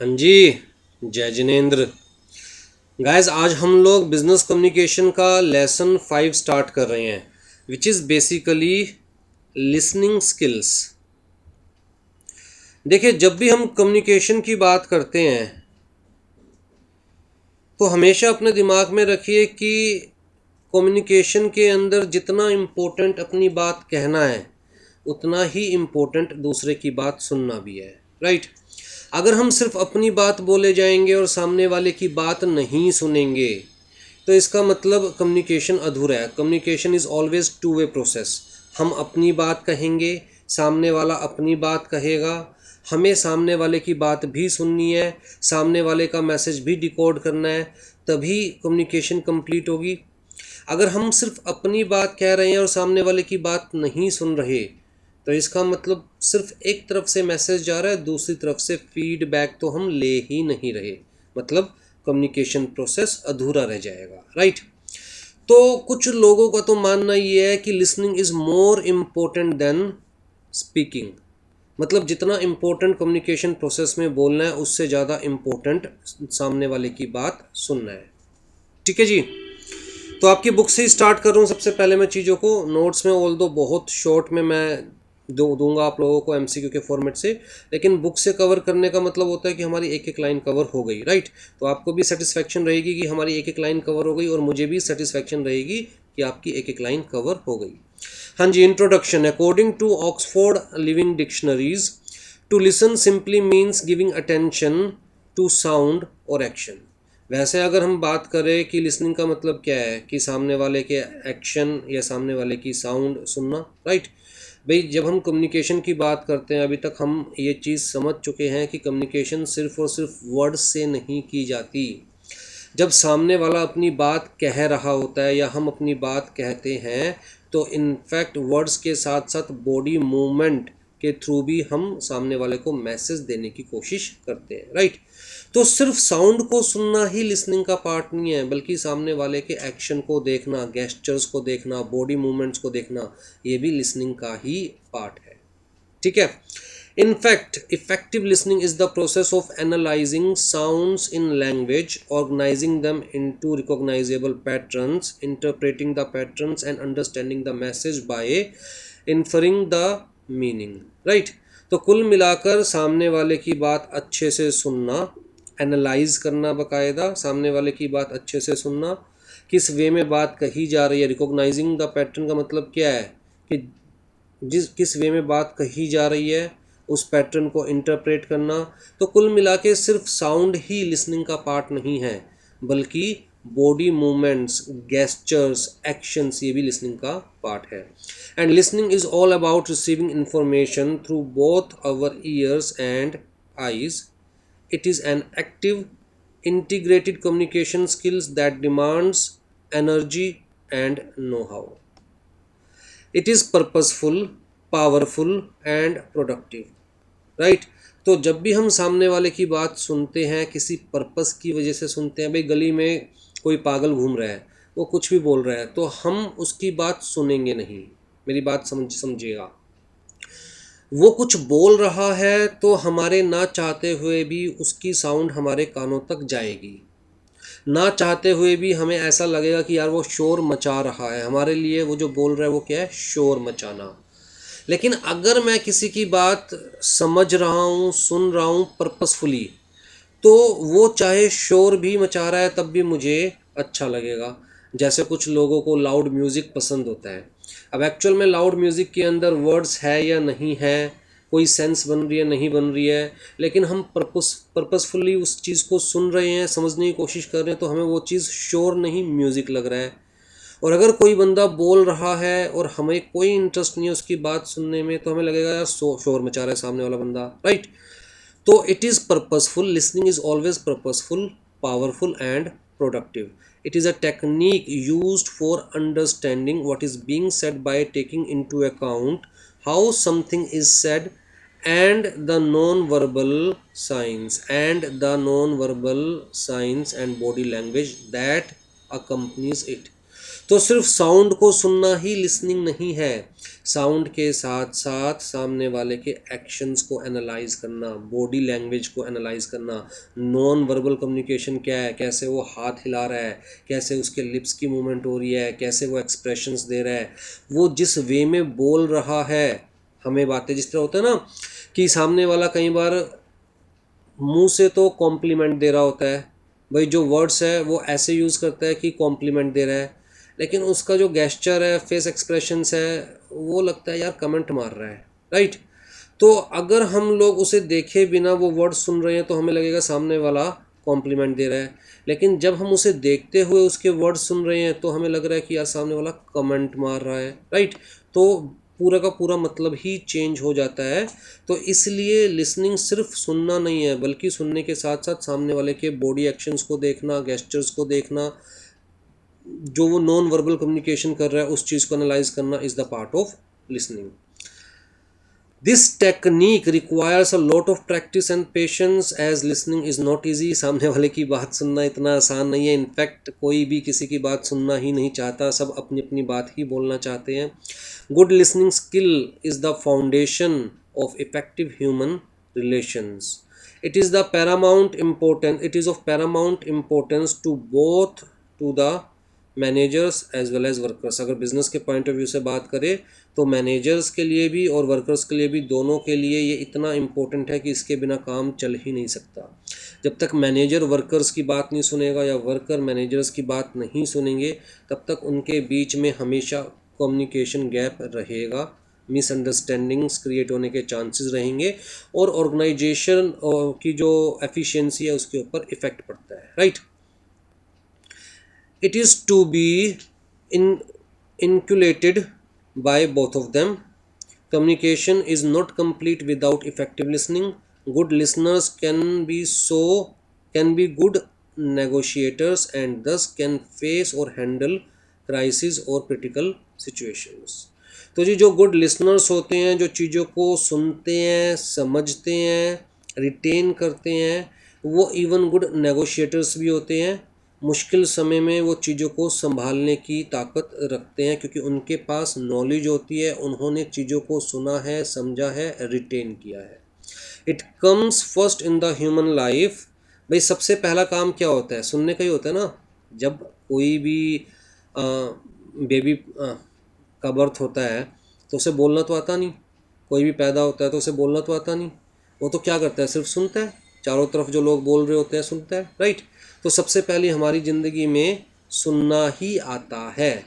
हाँ जी। जय जिनेन्द्र। गाइस, आज हम लोग बिजनेस कम्युनिकेशन का लेसन 5 स्टार्ट कर रहे हैं, which is basically listening skills. देखिए, जब भी हम कम्युनिकेशन की बात करते हैं तो हमेशा अपने दिमाग में रखिए कि कम्युनिकेशन के अंदर जितना इम्पोर्टेंट अपनी बात कहना है उतना ही इम्पोर्टेंट दूसरे की बात सुनना भी है। राइट। अगर हम सिर्फ अपनी बात बोले जाएंगे और सामने वाले की बात नहीं सुनेंगे तो इसका मतलब कम्युनिकेशन अधूरा है। Communication is always two way process. हम अपनी बात कहेंगे, सामने वाला अपनी बात कहेगा, हमें सामने वाले की बात भी सुननी है, सामने वाले का मैसेज भी डिकोड करना है, तभी कम्युनिकेशन कंप्लीट होगी। अगर हम सिर्फ अपनी बात कह रहे हैं और सामने वाले की बात नहीं सुन रहे तो इसका मतलब सिर्फ एक तरफ से मैसेज जा रहा है, दूसरी तरफ से फीडबैक तो हम ले ही नहीं रहे। मतलब कम्युनिकेशन प्रोसेस अधूरा रह जाएगा। राइट। तो कुछ लोगों का तो मानना ये है कि listening is more important then speaking. मतलब जितना इम्पोर्टेंट कम्युनिकेशन प्रोसेस में बोलना है उससे ज़्यादा इम्पोर्टेंट सामने वाले की बात सुनना है। ठीक है जी। तो आपकी बुक से ही स्टार्ट कर रहा हूँ। सबसे पहले मैं चीज़ों को नोट्स में ऑल दो बहुत शॉर्ट में मैं दूंगा आप लोगों को एमसीक्यू के फॉर्मेट से, लेकिन बुक से कवर करने का मतलब होता है कि हमारी एक एक लाइन कवर हो गई। राइट। तो आपको भी सेटिस्फेक्शन रहेगी कि हमारी एक एक लाइन कवर हो गई और मुझे भी सेटिस्फेक्शन रहेगी कि आपकी एक एक लाइन कवर हो गई। हाँ जी। Introduction. According to Oxford living dictionaries, to listen simply means giving attention to sound और एक्शन। वैसे अगर हम बात करें कि लिसनिंग का मतलब क्या है कि सामने वाले के एक्शन या सामने वाले की साउंड सुनना। राइट। भाई, जब हम कम्युनिकेशन की बात करते हैं अभी तक हम ये चीज़ समझ चुके हैं कि कम्युनिकेशन सिर्फ और सिर्फ वर्ड्स से नहीं की जाती। जब सामने वाला अपनी बात कह रहा होता है या हम अपनी बात कहते हैं तो इनफैक्ट वर्ड्स के साथ साथ बॉडी मूवमेंट के थ्रू भी हम सामने वाले को मैसेज देने की कोशिश करते हैं। राइट। तो सिर्फ साउंड को सुनना ही लिसनिंग का पार्ट नहीं है, बल्कि सामने वाले के एक्शन को देखना, गेस्चर्स को देखना, बॉडी मूवमेंट्स को देखना, ये भी लिसनिंग का ही पार्ट है। ठीक है। In fact, effective listening is the process of analyzing sounds in language, organizing them into recognizable patterns, interpreting the patterns, and understanding the message by inferring the meaning. Right? तो कुल मिलाकर सामने वाले की बात अच्छे से सुनना, एनालाइज करना, बकायदा सामने वाले की बात अच्छे से सुनना, किस वे में बात कही जा रही है। रिकॉग्नाइजिंग द पैटर्न का मतलब क्या है कि जिस किस वे में बात कही जा रही है उस पैटर्न को इंटरप्रेट करना। तो कुल मिला के सिर्फ साउंड ही लिसनिंग का पार्ट नहीं है, बल्कि बॉडी मूवमेंट्स, गेस्चर्स, एक्शंस, ये भी लिसनिंग का पार्ट है। And listening is all about receiving information through both our ears and eyes. It is an active, integrated communication skills that demands energy and know-how. It is purposeful, powerful and productive. Right. तो जब भी हम सामने वाले की बात सुनते हैं किसी पर्पस की वजह से सुनते हैं। भाई, गली में कोई पागल घूम रहा है, वो कुछ भी बोल रहा है तो हम उसकी बात सुनेंगे नहीं। मेरी बात समझिएगा। वो कुछ बोल रहा है तो हमारे ना चाहते हुए भी उसकी साउंड हमारे कानों तक जाएगी। ना चाहते हुए भी हमें ऐसा लगेगा कि यार वो शोर मचा रहा है। हमारे लिए वो जो बोल रहा है वो क्या है? शोर मचाना। लेकिन अगर मैं किसी की बात समझ रहा हूँ, सुन रहा हूँ पर्पसफुली, तो वो चाहे शोर भी मचा रहा है तब भी मुझे अच्छा लगेगा। जैसे कुछ लोगों को लाउड म्यूज़िक पसंद होता है। अब एक्चुअल में लाउड म्यूज़िक के अंदर वर्ड्स है या नहीं है, कोई सेंस बन रही है नहीं बन रही है, लेकिन हम पर्पसफुली उस चीज़ को सुन रहे हैं, समझने की कोशिश कर रहे हैं, तो हमें वो चीज़ शोर नहीं म्यूज़िक लग रहा है। और अगर कोई बंदा बोल रहा है और हमें कोई इंटरेस्ट नहीं है उसकी बात सुनने में, तो हमें लगेगा यार शोर मचा रहा है सामने वाला बंदा। राइट। तो it is purposeful. Listening is always purposeful, powerful and productive. It is a technique used for understanding what is being said by taking into account how something is said and the non-verbal signs and body language that accompanies it. तो सिर्फ sound को सुनना ही listening नहीं है, sound के साथ साथ सामने वाले के एक्शंस को एनालाइज करना, बॉडी लैंग्वेज को एनालाइज करना, नॉन वर्बल कम्युनिकेशन क्या है, कैसे वो हाथ हिला रहा है, कैसे उसके लिप्स की मूवमेंट हो रही है, कैसे वो एक्सप्रेशंस दे रहा है, वो जिस वे में बोल रहा है। हमें बातें जिस तरह होता है ना कि सामने वाला कई बार मुंह से तो कॉम्प्लीमेंट दे रहा होता है, भाई जो वर्ड्स है वो ऐसे यूज़ करता है कि कॉम्प्लीमेंट दे रहा है, लेकिन उसका जो गेस्चर है, फेस एक्सप्रेशंस है, वो लगता है यार कमेंट मार रहा है, राइट। तो अगर हम लोग उसे देखे बिना वो वर्ड सुन रहे हैं तो हमें लगेगा सामने वाला कॉम्प्लीमेंट दे रहा है, लेकिन जब हम उसे देखते हुए उसके वर्ड सुन रहे हैं तो हमें लग रहा है कि यार सामने वाला कमेंट मार रहा है, राइट। तो पूरा का पूरा मतलब ही चेंज हो जाता है। तो इसलिए लिसनिंग सिर्फ सुनना नहीं है, बल्कि सुनने के साथ साथ सामने वाले के बॉडी एक्शंस को देखना, गेस्चर्स को देखना, जो वो नॉन वर्बल कम्युनिकेशन कर रहा है उस चीज़ को एनालाइज करना is the part of listening. This technique requires a lot of practice and patience as listening is not easy. सामने वाले की बात सुनना इतना आसान नहीं है, इनफैक्ट कोई भी किसी की बात सुनना ही नहीं चाहता, सब अपनी अपनी बात ही बोलना चाहते हैं। Good listening skill is the foundation of effective human relations. It is of paramount importance to both to the managers as well as workers. अगर बिजनेस के पॉइंट ऑफ व्यू से बात करें तो मैनेजर्स के लिए भी और वर्कर्स के लिए भी, दोनों के लिए ये इतना इम्पोर्टेंट है कि इसके बिना काम चल ही नहीं सकता। जब तक मैनेजर वर्कर्स की बात नहीं सुनेगा या वर्कर मैनेजर्स की बात नहीं सुनेंगे, तब तक उनके बीच में हमेशा कम्युनिकेशन गैप रहेगा, मिसअंडरस्टैंडिंग्स क्रिएट होने के चांसेस रहेंगे और ऑर्गेनाइजेशन की जो एफिशिएंसी है उसके ऊपर इफेक्ट पड़ता है, right. It is to be inculcated by both of them. Communication is not complete without effective listening. Good listeners can be good negotiators and thus can face or handle crises or critical situations. तो जी जो good listeners होते हैं, जो चीज़ों को सुनते हैं, समझते हैं, रिटेन करते हैं, वो इवन गुड नेगोशिएटर्स भी होते हैं। मुश्किल समय में वो चीज़ों को संभालने की ताकत रखते हैं क्योंकि उनके पास नॉलेज होती है, उन्होंने चीज़ों को सुना है, समझा है, रिटेन किया है। It comes first in the human life. भाई सबसे पहला काम क्या होता है? सुनने का ही होता है ना। जब कोई भी बेबी का बर्थ होता है तो उसे बोलना तो आता नहीं, कोई भी पैदा होता है तो उसे बोलना तो आता नहीं, वो तो क्या करता है? सिर्फ सुनता है, चारों तरफ जो लोग बोल रहे होते हैं सुनता है, राइट। तो सबसे पहले हमारी ज़िंदगी में सुनना ही आता है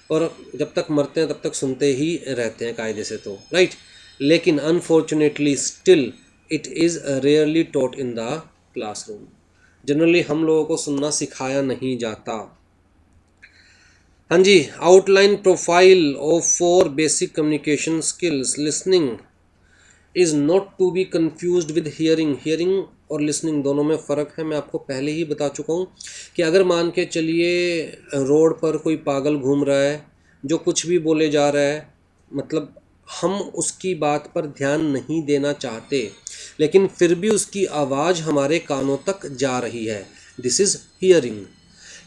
और जब तक मरते हैं तब तक सुनते ही रहते हैं कायदे से, तो राइट। लेकिन unfortunately still it is rarely taught in the classroom. Generally हम लोगों को सुनना सिखाया नहीं जाता। हाँ जी, outline profile of 4 basic communication skills. Listening is not to be confused with hearing. Hearing और लिसनिंग दोनों में फ़र्क है। मैं आपको पहले ही बता चुका हूँ कि अगर मान के चलिए रोड पर कोई पागल घूम रहा है जो कुछ भी बोले जा रहा है, मतलब हम उसकी बात पर ध्यान नहीं देना चाहते लेकिन फिर भी उसकी आवाज़ हमारे कानों तक जा रही है, दिस इज़ हियरिंग।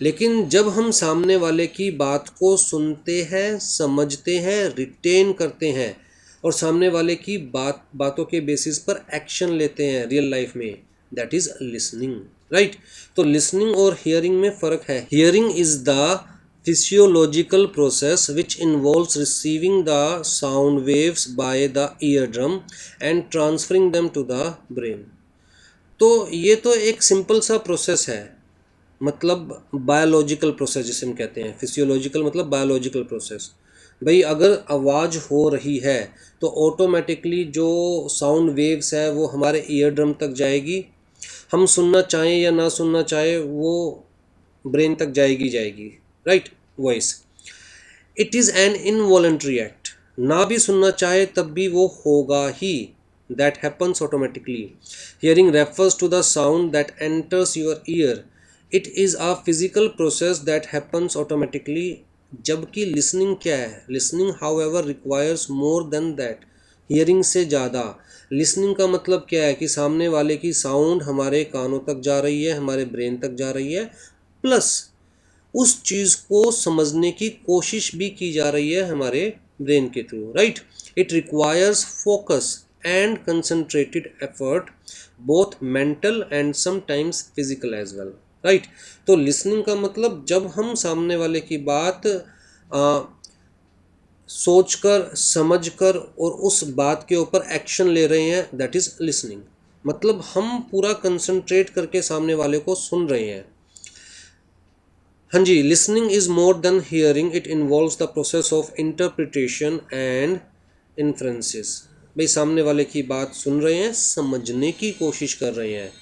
लेकिन जब हम सामने वाले की बात को सुनते हैं, समझते हैं, रिटेन करते हैं और सामने वाले की बातों के बेसिस पर एक्शन लेते हैं रियल लाइफ में, दैट इज़ लिसनिंग, राइट। तो लिसनिंग और हियरिंग में फ़र्क है। Hearing is the physiological process which involves receiving the sound waves by the eardrum and transferring them to the brain। तो ये तो एक सिंपल सा प्रोसेस है, मतलब बायोलॉजिकल प्रोसेस जिसे हम कहते हैं। फिजियोलॉजिकल मतलब बायोलॉजिकल प्रोसेस। भाई अगर आवाज़ हो रही है तो ऑटोमेटिकली जो साउंड वेव्स है वो हमारे ईयर ड्रम तक जाएगी, हम सुनना चाहें या ना सुनना चाहे वो ब्रेन तक जाएगी, right. Voice it is an involuntary act. ना भी सुनना चाहे तब भी वो होगा ही, that happens automatically. Hearing refers to the sound that enters your ear. It is a physical process that happens automatically. जबकि लिसनिंग क्या है? Listening however requires more than that. Hearing से ज़्यादा। लिसनिंग का मतलब क्या है कि सामने वाले की साउंड हमारे कानों तक जा रही है, हमारे ब्रेन तक जा रही है, प्लस उस चीज़ को समझने की कोशिश भी की जा रही है हमारे ब्रेन के through, right. It requires focus and concentrated effort, both mental and sometimes physical as well, right. तो लिसनिंग का मतलब जब हम सामने वाले की बात सोचकर, समझकर और उस बात के ऊपर एक्शन ले रहे हैं, दैट इज लिसनिंग। मतलब हम पूरा कंसंट्रेट करके सामने वाले को सुन रहे हैं। हाँ जी, listening is more than hearing, it involves the process of interpretation and inferences. भाई सामने वाले की बात सुन रहे हैं, समझने की कोशिश कर रहे हैं।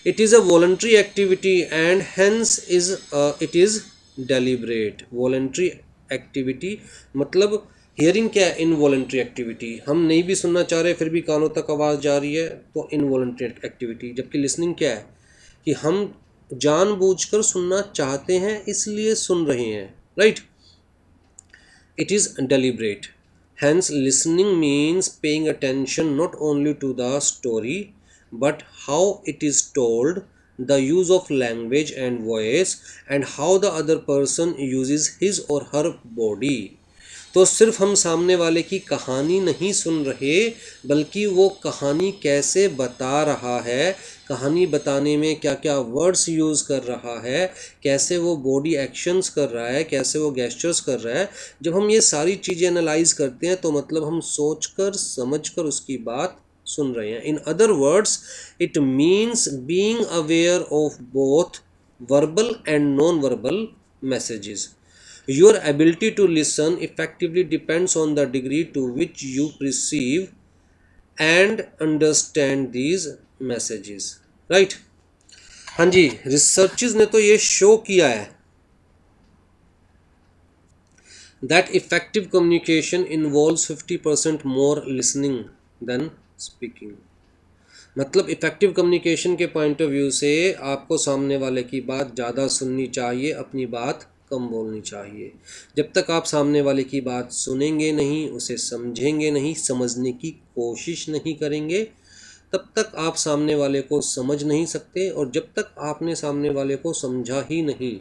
It is a voluntary activity and hence is it is deliberate. Voluntary activity मतलब हियरिंग क्या है? Involuntary activity. हम नहीं भी सुनना चाह रहे फिर भी कानों तक आवाज़ जा रही है, तो इनवॉलंटरी एक्टिविटी। जबकि लिसनिंग क्या है कि हम जानबूझकर सुनना चाहते हैं इसलिए सुन रहे हैं, right. It is deliberate. Hence, listening means paying attention not only to the story but how it is told, the use of language and voice, and how the other person uses his or her body. तो सिर्फ हम सामने वाले की कहानी नहीं सुन रहे, बल्कि वो कहानी कैसे बता रहा है, कहानी बताने में क्या क्या वर्ड्स यूज़ कर रहा है, कैसे वो बॉडी एक्शंस कर रहा है, कैसे वो गेस्चर्स कर रहा है। जब हम ये सारी चीज़ें एनालाइज करते हैं तो मतलब हम सोचकर समझकर उसकी बात सुन रहे हैं। In other words, it means being aware of both verbal and non verbal messages. Your ability to listen effectively depends on the degree to which you perceive and understand these messages, right? हाँ जी, researches ने तो ये show किया है that effective communication involves 50% more listening than speaking. मतलब effective communication के point of view से आपको सामने वाले की बात ज़्यादा सुननी चाहिए, अपनी बात कम बोलनी चाहिए। जब तक आप सामने वाले की बात सुनेंगे नहीं, उसे समझेंगे नहीं, समझने की कोशिश नहीं करेंगे, तब तक आप सामने वाले को समझ नहीं सकते। और जब तक आपने सामने वाले को समझा ही नहीं,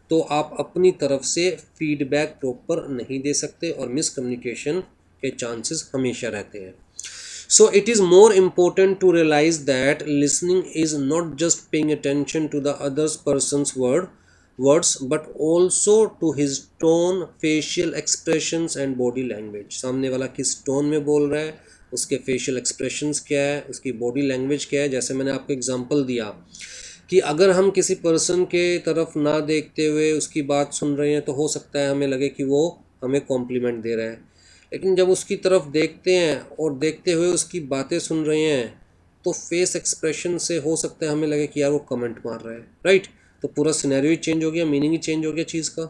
तो आप अपनी तरफ से फीडबैक प्रॉपर नहीं दे सकते और मिसकम्युनिकेशन के चांसेस हमेशा रहते हैं। So it is more important to realize that listening is not just paying attention to the other person's words but also to his tone, facial expressions and body language. सामने वाला किस tone में बोल रहा है, उसके फेशियल एक्सप्रेशंस क्या है, उसकी बॉडी लैंग्वेज क्या है। जैसे मैंने आपको एग्जांपल दिया कि अगर हम किसी पर्सन के तरफ ना देखते हुए उसकी बात सुन रहे हैं तो हो सकता है हमें लगे कि वो हमें कॉम्प्लीमेंट दे रहा है, लेकिन जब उसकी तरफ देखते हैं और देखते हुए उसकी बातें सुन रहे हैं तो फेस एक्सप्रेशन से हो सकता है हमें लगे कि यार वो कमेंट मार रहा है, राइट। तो पूरा सिनेरियो ही चेंज हो गया, मीनिंग ही चेंज हो गया चीज़ का।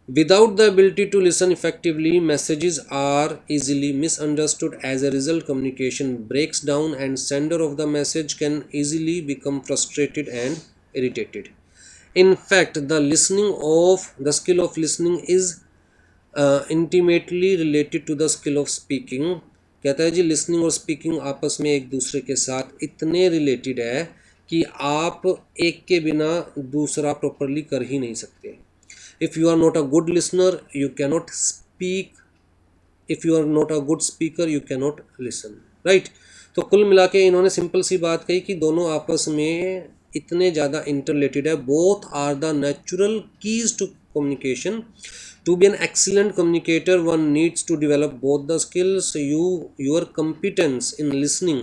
Without the ability to listen effectively, messages are easily misunderstood. As a result, communication breaks down and sender of the message can easily become frustrated and irritated. In fact, the skill of listening is intimately related to the skill of speaking. कहता है जी listening और speaking आपस में एक दूसरे के साथ इतने रिलेटेड है कि आप एक के बिना दूसरा प्रॉपरली कर ही नहीं सकते। If you are not a good listener you cannot speak, if you are not a good speaker you cannot listen, right. तो कुल मिला के इन्होंने सिंपल सी बात कही कि दोनों आपस में इतने ज़्यादा इंटरलेटेड है। Both are the natural keys to communication. To be an excellent communicator, one needs to develop both the skills. Your competence in listening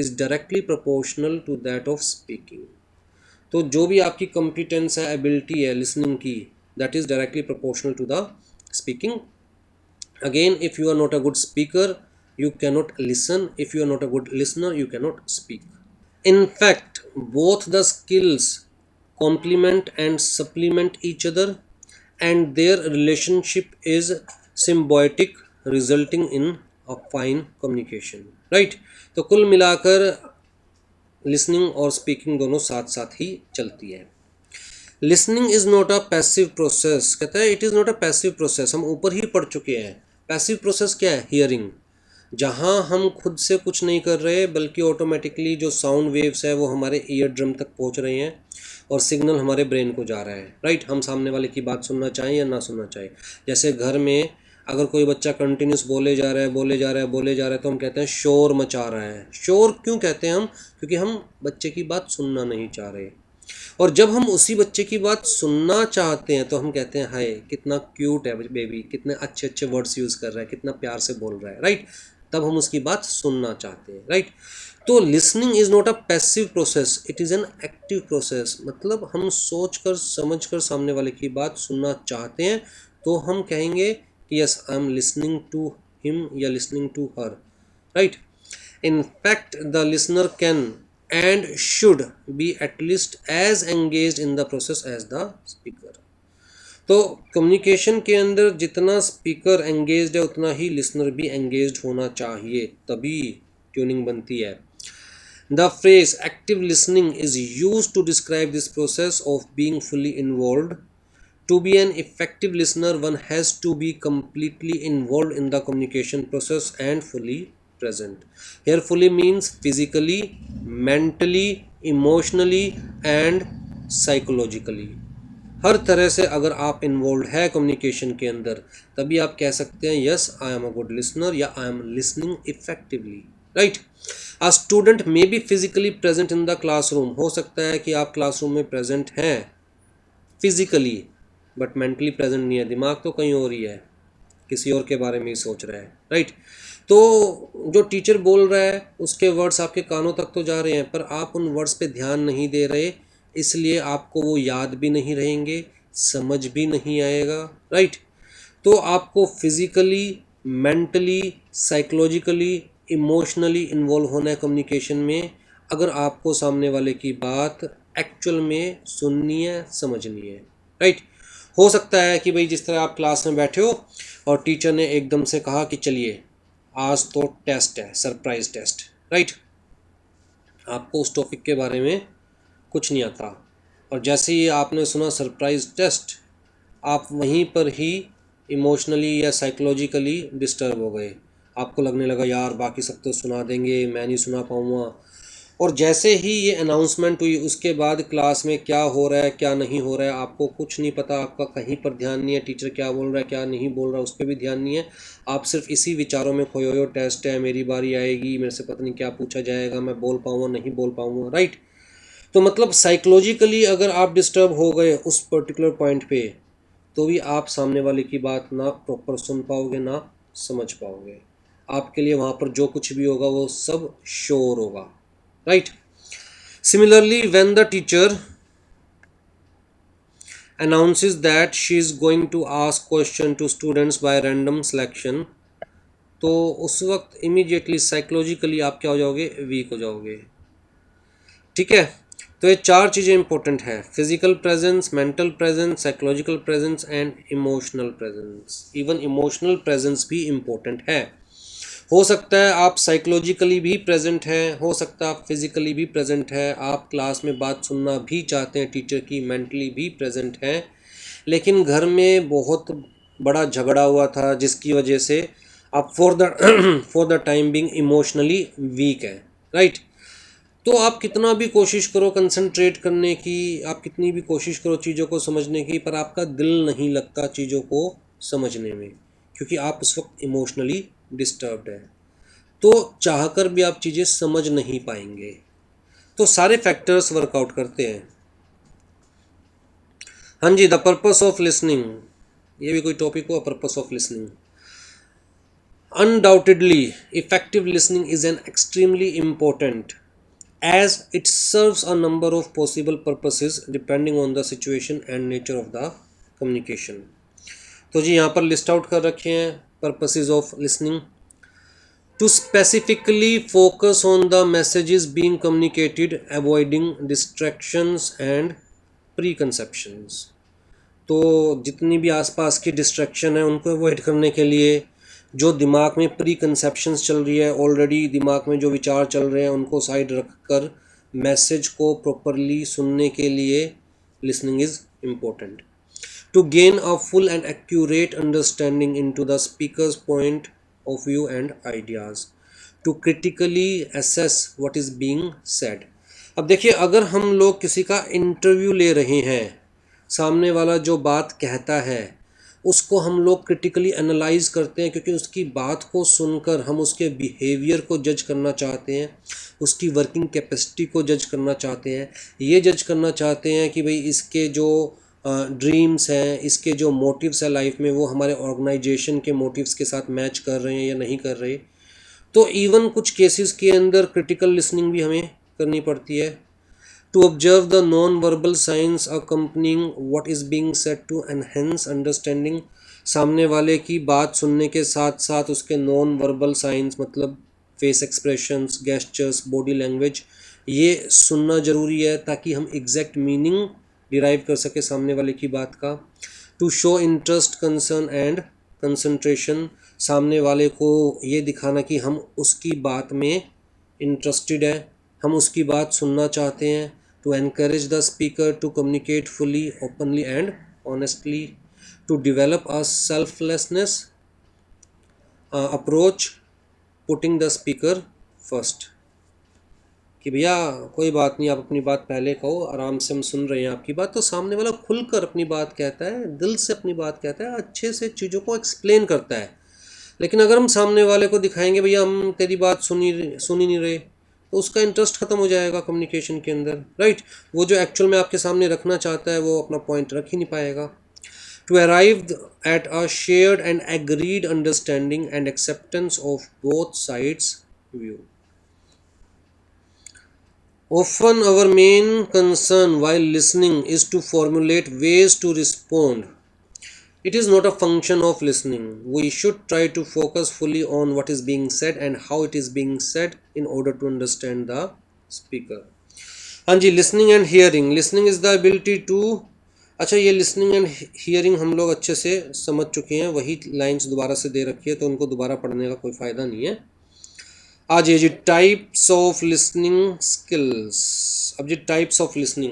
is directly proportional to that of speaking. तो जो भी आपकी competence है, ability है listening की, that is directly proportional to the speaking. Again, if you are not a good speaker, you cannot listen. If you are not a good listener, you cannot speak. In fact, both the skills complement and supplement each other, and their relationship is symbiotic, resulting in a fine communication, right। तो कुल मिलाकर listening और speaking दोनों साथ साथ ही चलती है। Listening is not a passive process. कहता है it is not a passive process. हम ऊपर ही पढ़ चुके हैं। पैसिव प्रोसेस क्या है? हियरिंग, जहाँ हम खुद से कुछ नहीं कर रहे बल्कि ऑटोमेटिकली जो साउंड वेव्स है वो हमारे ईयर ड्रम तक पहुँच रहे हैं और सिग्नल हमारे ब्रेन को जा रहा है, राइट। हम सामने वाले की बात सुनना चाहें या ना सुनना चाहें। जैसे घर में अगर कोई बच्चा कंटिन्यूस बोले जा रहा है बोले जा रहा है बोले जा रहा है तो हम कहते हैं शोर मचा रहा है। शोर क्यों कहते हैं हम? क्योंकि हम बच्चे की बात सुनना नहीं चाह रहे। और जब हम उसी बच्चे की बात सुनना चाहते हैं तो हम कहते हैं हाय कितना क्यूट है बेबी, कितने अच्छे अच्छे वर्ड्स यूज़ कर रहा है, कितना प्यार से बोल रहा है, राइट। तब हम उसकी बात सुनना चाहते हैं, राइट। तो listening is not a passive process, it is an active process. मतलब हम सोच कर समझ कर सामने वाले की बात सुनना चाहते हैं तो हम कहेंगे कि yes I am listening to him या listening to her, right. In fact, the listener can and should be at least as engaged in the process as the speaker. तो कम्युनिकेशन के अंदर जितना स्पीकर एंगेज्ड है उतना ही listener भी engaged होना चाहिए, तभी ट्यूनिंग बनती है। The phrase active listening is used to describe this process of being fully involved. To be an effective listener, one has to be completely involved in the communication process and fully present. Here, fully means physically, mentally, emotionally, and psychologically. हर तरह से अगर आप involve है communication के अंदर तभी आप कह सकते हैं yes I am a good listener या I am listening effectively, right. A student may be physically present in the classroom. हो सकता है कि आप क्लासरूम में प्रेजेंट हैं फिजिकली बट मेंटली प्रेजेंट नहीं है, दिमाग तो कहीं और ही है, किसी और के बारे में ही सोच रहा है, राइट। तो जो टीचर बोल रहा है उसके वर्ड्स आपके कानों तक तो जा रहे हैं पर आप उन वर्ड्स पे ध्यान नहीं दे रहे, इसलिए आपको वो याद भी नहीं रहेंगे, समझ भी नहीं आएगा, राइट। तो आपको physically, mentally, psychologically, emotionally involve होना है कम्युनिकेशन में अगर आपको सामने वाले की बात एक्चुअल में सुननी है, समझनी है, राइट। हो सकता है कि भाई जिस तरह आप क्लास में बैठे हो और टीचर ने एकदम से कहा कि चलिए आज तो टेस्ट है, सरप्राइज टेस्ट, राइट। आपको उस टॉपिक के बारे में कुछ नहीं आता और जैसे ही आपने सुना सरप्राइज टेस्ट आप वहीं पर ही इमोशनली या साइकोलॉजिकली डिस्टर्ब हो गए। आपको लगने लगा यार बाकी सब तो सुना देंगे, मैं नहीं सुना पाऊँगा। और जैसे ही ये अनाउंसमेंट हुई उसके बाद क्लास में क्या हो रहा है क्या नहीं हो रहा है आपको कुछ नहीं पता, आपका कहीं पर ध्यान नहीं है, टीचर क्या बोल रहा है क्या नहीं बोल रहा है उस पर भी ध्यान नहीं है। आप सिर्फ इसी विचारों में खोए हुए हो, टेस्ट है, मेरी बारी आएगी, मेरे से पता नहीं क्या पूछा जाएगा, मैं बोल पाऊँगा नहीं बोल पाऊँगा, राइट। तो मतलब साइकोलॉजिकली अगर आप डिस्टर्ब हो गए उस पर्टिकुलर पॉइंट पे तो भी आप सामने वाले की बात ना प्रॉपर सुन पाओगे ना समझ पाओगे। आपके लिए वहाँ पर जो कुछ भी होगा वो सब शोर होगा, right? Similarly, when the teacher announces that she is going to ask question to students by random selection, तो उस वक्त इमीडिएटली साइकोलॉजिकली आप क्या हो जाओगे, वीक हो जाओगे, ठीक है। तो ये चार चीज़ें इंपॉर्टेंट है, physical presence, mental presence, psychological presence and emotional presence. Even emotional presence भी इम्पोर्टेंट है। हो सकता है आप साइकोलॉजिकली भी प्रेजेंट हैं, हो सकता है आप फिज़िकली भी प्रेजेंट है, आप क्लास में बात सुनना भी चाहते हैं टीचर की, मेंटली भी प्रेजेंट हैं, लेकिन घर में बहुत बड़ा झगड़ा हुआ था जिसकी वजह से आप for the time being emotionally weak है, राइट। तो आप कितना भी कोशिश करो कंसंट्रेट करने की, आप कितनी भी कोशिश करो चीज़ों को समझने की, पर आपका दिल नहीं लगता चीज़ों को समझने में क्योंकि आप उस वक्त इमोशनली डिस्टर्ब्ड है। तो चाहकर भी आप चीज़ें समझ नहीं पाएंगे। तो सारे फैक्टर्स वर्कआउट करते हैं। हाँ जी, द पर्पस ऑफ लिसनिंग, ये भी कोई टॉपिक हो, purpose of listening. Undoubtedly effective listening is an extremely important as it serves a number of possible purposes depending on the situation and nature of the communication। तो जी यहाँ पर list out कर रखे हैं purposes of listening. To specifically focus on the messages being communicated, avoiding distractions and preconceptions. तो जितनी भी आसपास की डिस्ट्रैक्शन है उनको अवॉइड करने के लिए, जो दिमाग में प्री कंसेप्शंस चल रही है, ऑलरेडी दिमाग में जो विचार चल रहे हैं उनको साइड रख कर मैसेज को प्रॉपरली सुनने के लिए listening is important. To gain a full and accurate understanding into the speaker's point of view and ideas. To critically assess what is being said. अब देखिए, अगर हम लोग किसी का इंटरव्यू ले रहे हैं, सामने वाला जो बात कहता है उसको हम लोग क्रिटिकली एनालाइज करते हैं, क्योंकि उसकी बात को सुनकर हम उसके बिहेवियर को जज करना चाहते हैं, उसकी वर्किंग कैपेसिटी को जज करना चाहते हैं, ये जज करना चाहते हैं कि भाई इसके जो ड्रीम्स हैं, इसके जो मोटिव्स है लाइफ में, वो हमारे ऑर्गेनाइजेशन के मोटिव्स के साथ मैच कर रहे हैं या नहीं कर रहे। तो इवन कुछ केसेस के अंदर क्रिटिकल लिसनिंग भी हमें करनी पड़ती है। To observe the non verbal science accompanying what is being said to enhance understanding. सामने वाले की बात सुनने के साथ साथ उसके नॉन वर्बल साइंस मतलब face expressions, gestures, body language, ये सुनना ज़रूरी है ताकि हम एग्जैक्ट मीनिंग डिराइव कर सके सामने वाले की बात का। To show interest, concern and concentration. सामने वाले को ये दिखाना कि हम उसकी बात में इंटरेस्टेड है, हम उसकी बात सुनना चाहते हैं। To encourage the speaker to communicate fully, openly and honestly. To develop a selflessness approach, putting the speaker first. कि भैया कोई बात नहीं, आप अपनी बात पहले कहो, आराम से हम सुन रहे हैं आपकी बात। तो सामने वाला खुलकर अपनी बात कहता है, दिल से अपनी बात कहता है, अच्छे से चीज़ों को एक्सप्लेन करता है। लेकिन अगर हम सामने वाले को दिखाएंगे भैया हम तेरी बात सुन ही नहीं रहे, तो उसका इंटरेस्ट ख़त्म हो जाएगा कम्युनिकेशन के अंदर, राइट। वो जो एक्चुअल में आपके सामने रखना चाहता है वो अपना पॉइंट रख ही नहीं पाएगा। To arrive at a shared and agreed understanding and acceptance of both sides view. Often our main concern while listening is to formulate ways to respond. It is not a function of listening. We should try to focus fully on what is being said and how it is being said in order to understand the speaker. हाँ जी, listening and hearing. Listening is the ability to, अच्छा ये listening and hearing हम लोग अच्छे से समझ चुके हैं, वही लाइन्स दोबारा से दे रखी है तो उनको दोबारा पढ़ने का कोई फ़ायदा नहीं है। आज ये जी टाइप्स ऑफ लिसनिंग स्किल्स। अब जी टाइप्स ऑफ लिसनिंग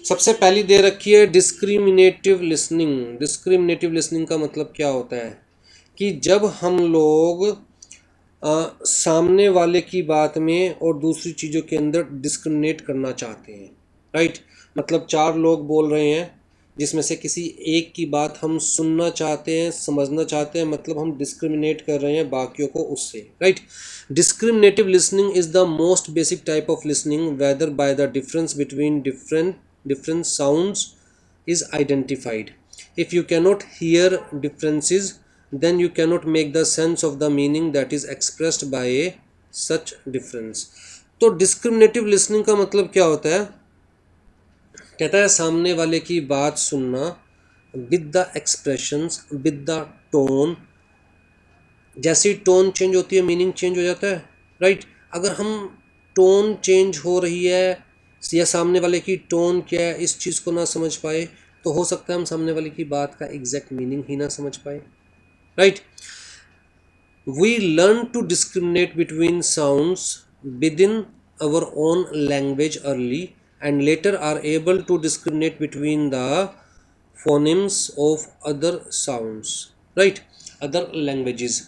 सबसे पहली दे रखी है डिस्क्रिमिनेटिव लिसनिंग। डिस्क्रिमिनेटिव लिसनिंग का मतलब क्या होता है कि जब हम लोग सामने वाले की बात में और दूसरी चीज़ों के अंदर डिस्क्रिमिनेट करना चाहते हैं, राइट। मतलब चार लोग बोल रहे हैं जिसमें से किसी एक की बात हम सुनना चाहते हैं, समझना चाहते हैं, मतलब हम डिस्क्रिमिनेट कर रहे हैं बाकियों को उससे, right. Discriminative listening is the most basic type of listening whether by the difference between different sounds is identified. If you cannot hear differences, then you cannot make the sense of the meaning that is expressed by a such difference. तो discriminative listening का मतलब क्या होता है? कहता है सामने वाले की बात सुनना with the expressions, with the tone. जैसी टोन चेंज होती है मीनिंग चेंज हो जाता है, राइट। अगर हम टोन चेंज हो रही है या सामने वाले की टोन क्या है इस चीज़ को ना समझ पाए तो हो सकता है हम सामने वाले की बात का एग्जैक्ट मीनिंग ही ना समझ पाए, right. We learn to discriminate between sounds within our own language early and later are able to discriminate between the phonemes of other sounds, right, other languages।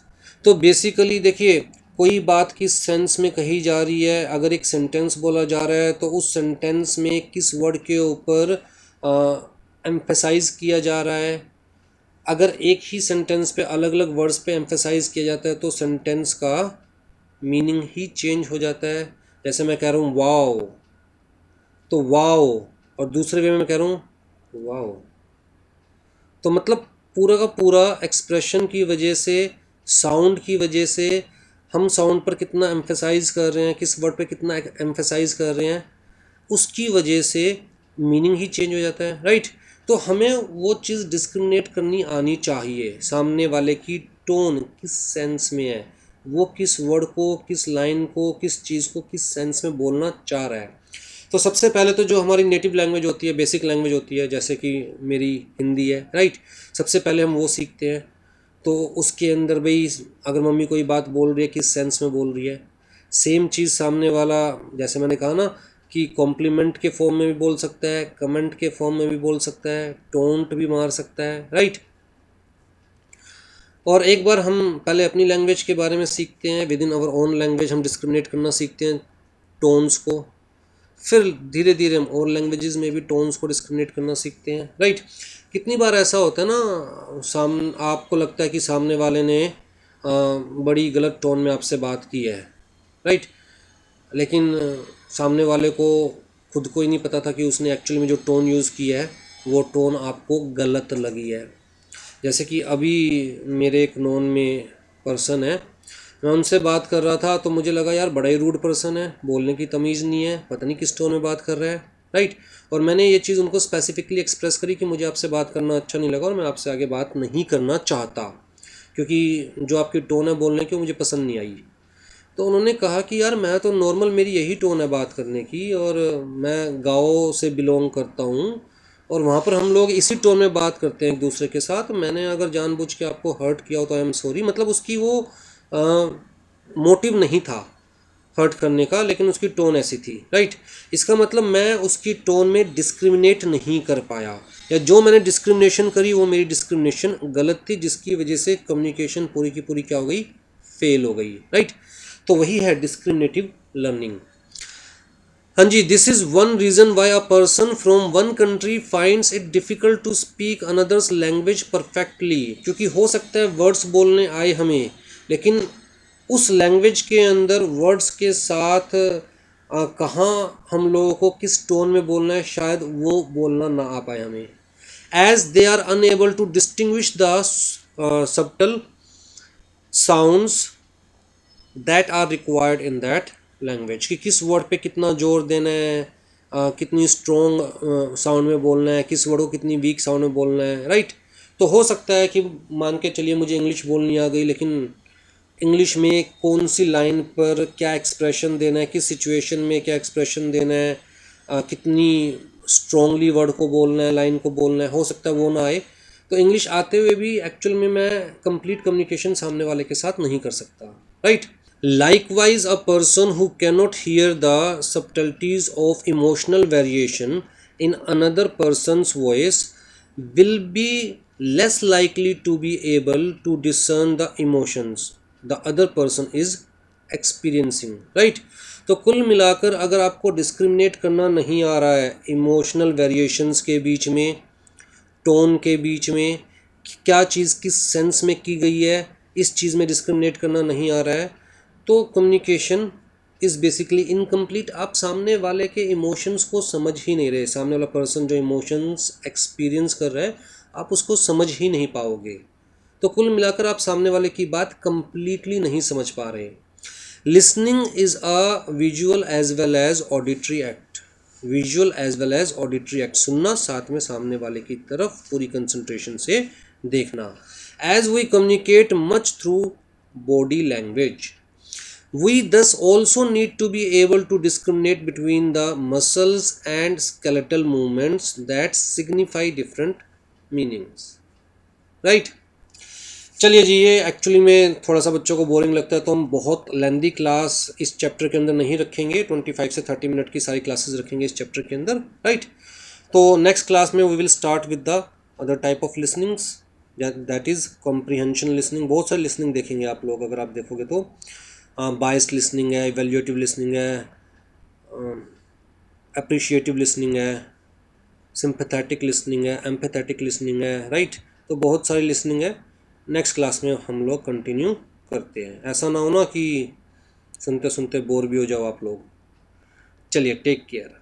तो बेसिकली देखिए कोई बात किस sense में कही जा रही है, अगर एक सेंटेंस बोला जा रहा है तो उस सेंटेंस में किस वर्ड के ऊपर एम्फेसाइज किया जा रहा है। अगर एक ही सेंटेंस पे अलग अलग वर्ड्स पे एम्फेसाइज किया जाता है तो सेंटेंस का मीनिंग ही चेंज हो जाता है। जैसे मैं कह रहा हूँ वाओ, तो वाओ, और दूसरे वे में मैं कह रहा हूँ वाओ, तो मतलब पूरा का पूरा एक्सप्रेशन की वजह से, साउंड की वजह से, हम साउंड पर कितना एम्फेसाइज कर रहे हैं, किस वर्ड पे कितना एम्फेसाइज कर रहे हैं, उसकी वजह से मीनिंग ही चेंज हो जाता है, राइट। तो हमें वो चीज़ डिस्क्रिमिनेट करनी आनी चाहिए, सामने वाले की टोन किस सेंस में है, वो किस वर्ड को, किस लाइन को, किस चीज़ को किस सेंस में बोलना चाह रहा है। तो सबसे पहले तो जो हमारी नेटिव लैंग्वेज होती है, बेसिक लैंग्वेज होती है, जैसे कि मेरी हिंदी है, राइट। सबसे पहले हम वो सीखते हैं। तो उसके अंदर भाई अगर मम्मी कोई बात बोल रही है किस सेंस में बोल रही है, सेम चीज़ सामने वाला, जैसे मैंने कहा ना कि कॉम्प्लीमेंट के फॉर्म में भी बोल सकता है, कमेंट के फॉर्म में भी बोल सकता है, टोंट भी मार सकता है, राइट। और एक बार हम पहले अपनी लैंग्वेज के बारे में सीखते हैं, within our own language हम डिस्क्रिमिनेट करना सीखते हैं टोन्स को। फिर धीरे धीरे हम और लैंग्वेजेस में भी टोन्स को डिस्क्रिमिनेट करना सीखते हैं, राइट। कितनी बार ऐसा होता है ना, आपको लगता है कि सामने वाले ने बड़ी गलत टोन में आपसे बात की है, राइट, लेकिन सामने वाले को खुद को ही नहीं पता था कि उसने एक्चुअली में जो टोन यूज़ किया है वो टोन आपको गलत लगी है। जैसे कि अभी मेरे एक नोन में पर्सन है, मैं उनसे बात कर रहा था तो मुझे लगा यार बड़ा ही रूड पर्सन है, बोलने की तमीज़ नहीं है, पता नहीं किस टोन में बात कर रहा है, राइट। और मैंने ये चीज़ उनको स्पेसिफिकली एक्सप्रेस करी कि मुझे आपसे बात करना अच्छा नहीं लगा और मैं आपसे आगे बात नहीं करना चाहता, क्योंकि जो आपकी टोन है बोलने की मुझे पसंद नहीं आई। तो उन्होंने कहा कि यार मैं तो नॉर्मल, मेरी यही टोन है बात करने की, और मैं गाँव से बिलोंग करता हूँ और वहाँ पर हम लोग इसी टोन में बात करते हैं एक दूसरे के साथ। मैंने अगर जानबूझ के आपको हर्ट किया हो तो आई एम सॉरी। मतलब उसकी वो मोटिव नहीं था हर्ट करने का, लेकिन उसकी टोन ऐसी थी, राइट। इसका मतलब मैं उसकी टोन में डिस्क्रिमिनेट नहीं कर पाया, या जो मैंने डिस्क्रिमिनेशन करी वो मेरी डिस्क्रिमिनेशन गलत थी, जिसकी वजह से कम्युनिकेशन पूरी की पूरी क्या हो गई, फेल हो गई, राइट। तो वही है डिस्क्रिमिनेटिव लर्निंग। हाँ जी, this is one reason why a person from one country finds it difficult to speak another's language perfectly. क्योंकि हो सकता है वर्ड्स बोलने आए हमें, लेकिन उस लैंग्वेज के अंदर वर्ड्स के साथ कहाँ हम लोगों को किस टोन में बोलना है शायद वो बोलना ना आ पाए हमें, as they are unable to distinguish the subtle sounds that are required in that language, कि किस वर्ड पे कितना जोर देना है, कितनी स्ट्रॉन्ग साउंड में बोलना है, किस वर्ड को कितनी वीक साउंड में बोलना है, राइट। तो हो सकता है कि मान के चलिए मुझे इंग्लिश बोलनी आ गई, लेकिन इंग्लिश में कौन सी लाइन पर क्या एक्सप्रेशन देना है, किस सिचुएशन में क्या एक्सप्रेशन देना है, कितनी स्ट्रांगली वर्ड को बोलना है, लाइन को बोलना है, हो सकता है वो ना आए। तो इंग्लिश आते हुए भी एक्चुअल में मैं कंप्लीट कम्युनिकेशन सामने वाले के साथ नहीं कर सकता, right. Likewise, a person who cannot hear the subtleties of emotional variation in another person's voice will be less likely to be able to discern the emotions the other person is experiencing, right। तो कुल मिलाकर अगर आपको discriminate करना नहीं आ रहा है emotional variations के बीच में, टोन के बीच में, क्या चीज़ किस सेंस में की गई है, इस चीज़ में डिस्क्रिमिनेट करना नहीं आ रहा है, तो कम्युनिकेशन इज़ बेसिकली इनकम्प्लीट। आप सामने वाले के इमोशंस को समझ ही नहीं रहे, सामने वाला पर्सन जो इमोशंस एक्सपीरियंस कर रहा है आप उसको समझ ही नहीं पाओगे। तो कुल मिलाकर आप सामने वाले की बात कंप्लीटली नहीं समझ पा रहे। Listening is a visual as well as auditory act, visual as well as auditory act, सुनना साथ में सामने वाले की तरफ पूरी कंसंट्रेशन से देखना। As we communicate much through body language, we thus also need to be able to discriminate between the muscles and skeletal movements that signify different meanings, right। चलिए जी, ये एक्चुअली में थोड़ा सा बच्चों को बोरिंग लगता है तो हम बहुत लेंदी क्लास इस चैप्टर के अंदर नहीं रखेंगे, 25 से 30 मिनट की सारी क्लासेस रखेंगे इस चैप्टर के अंदर, राइट। तो नेक्स्ट क्लास में we will start with the other type of listenings, that is comprehension listening. बहुत सारी लिसनिंग देखेंगे आप लोग अगर आप देखोगे तो, बायस्ड लिसनिंग है, इवेल्यूएटिव लिसनिंग है, अप्रिशिएटिव लिसनिंग है, सिंपैथेटिक लिसनिंग है, एम्पैथेटिक लिसनिंग है, राइट। तो बहुत सारी लिसनिंग है, नेक्स्ट क्लास में हम लोग कंटिन्यू करते हैं। ऐसा ना हो ना कि सुनते सुनते बोर भी हो जाओ आप लोग। चलिए, टेक केयर।